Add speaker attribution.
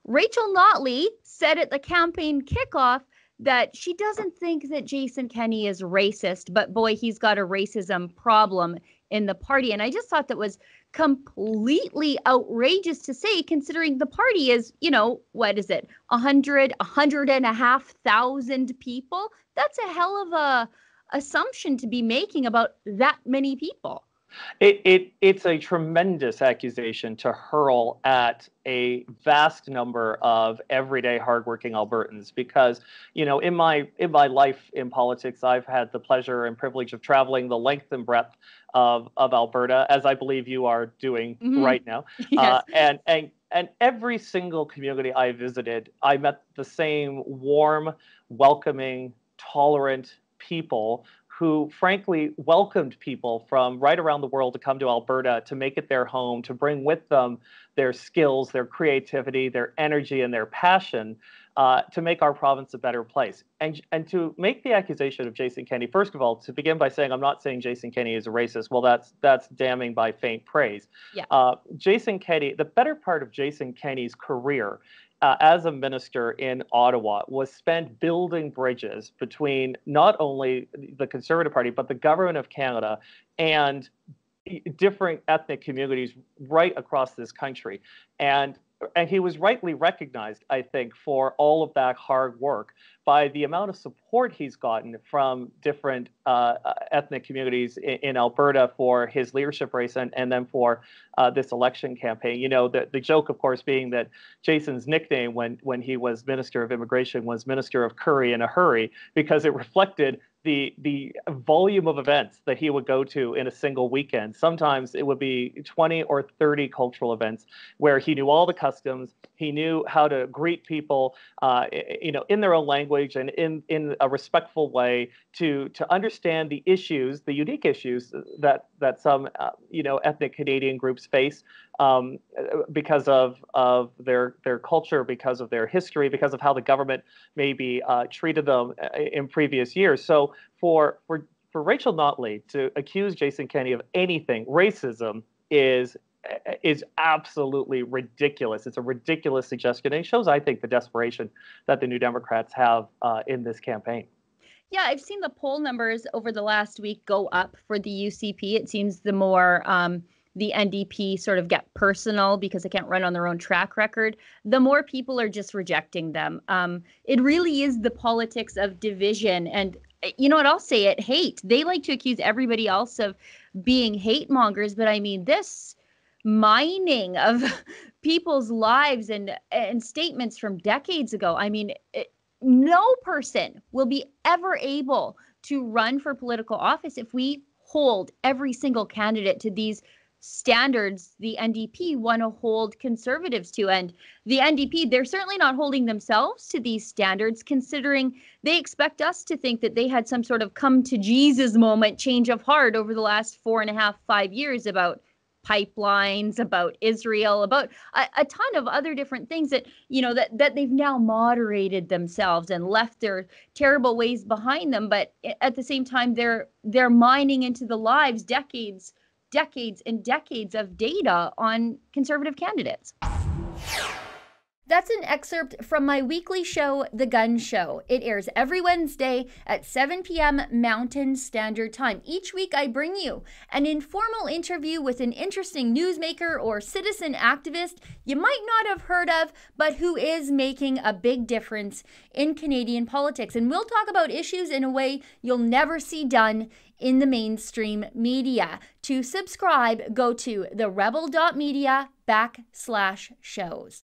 Speaker 1: Rachel Notley said at the campaign kickoff that she doesn't think that Jason Kenney is racist, but boy, he's got a racism problem in the party. And I just thought that was completely outrageous to say, considering the party is, what is it, 100,000 people? That's a hell of a assumption to be making about that many people.
Speaker 2: It's a tremendous accusation to hurl at a vast number of everyday hardworking Albertans, because in my life in politics, I've had the pleasure and privilege of traveling the length and breadth of Alberta, as I believe you are doing right now.
Speaker 1: Yes.
Speaker 2: And every single community I visited, I met the same warm, welcoming, tolerant people who frankly welcomed people from right around the world to come to Alberta, to make it their home, to bring with them their skills, their creativity, their energy, and their passion to make our province a better place. And to make the accusation of Jason Kenney, first of all, to begin by saying I'm not saying Jason Kenney is a racist. Well, that's damning by faint praise.
Speaker 1: Yeah.
Speaker 2: Jason Kenney, the better part of Jason Kenney's career as a minister in Ottawa was spent building bridges between not only the Conservative Party, but the government of Canada and different ethnic communities right across this country. And he was rightly recognized, I think, for all of that hard work by the amount of support he's gotten from different ethnic communities in Alberta for his leadership race and then for this election campaign. The joke, of course, being that Jason's nickname when he was Minister of Immigration was Minister of Curry in a Hurry, because it reflected the volume of events that he would go to in a single weekend. Sometimes it would be 20 or 30 cultural events where he knew all the customs. He knew how to greet people, in their own language and in a respectful way, to understand the issues, the unique issues that some ethnic Canadian groups face because of their culture, because of their history, because of how the government maybe treated them in previous years. So for Rachel Notley to accuse Jason Kenney of anything racism is absolutely ridiculous. It's a ridiculous suggestion. And it shows, I think, the desperation that the New Democrats have in this campaign.
Speaker 1: Yeah, I've seen the poll numbers over the last week go up for the UCP. It seems the more the NDP sort of get personal because they can't run on their own track record, the more people are just rejecting them. It really is the politics of division. And you know what, I'll say it, hate. They like to accuse everybody else of being hate mongers. But I mean, this mining of people's lives and statements from decades ago, I mean, no person will be ever able to run for political office if we hold every single candidate to these standards the NDP want to hold Conservatives to. And the NDP, they're certainly not holding themselves to these standards, considering they expect us to think that they had some sort of come to Jesus moment, change of heart over the last 4.5, 5 years about pipelines, about Israel, about a ton of other different things that, that they've now moderated themselves and left their terrible ways behind them. But at the same time, they're mining into the lives, decades and decades of data on Conservative candidates. That's an excerpt from my weekly show, The Gunn Show. It airs every Wednesday at 7 p.m. Mountain Standard Time. Each week, I bring you an informal interview with an interesting newsmaker or citizen activist you might not have heard of, but who is making a big difference in Canadian politics. And we'll talk about issues in a way you'll never see done in the mainstream media. To subscribe, go to therebel.media/shows.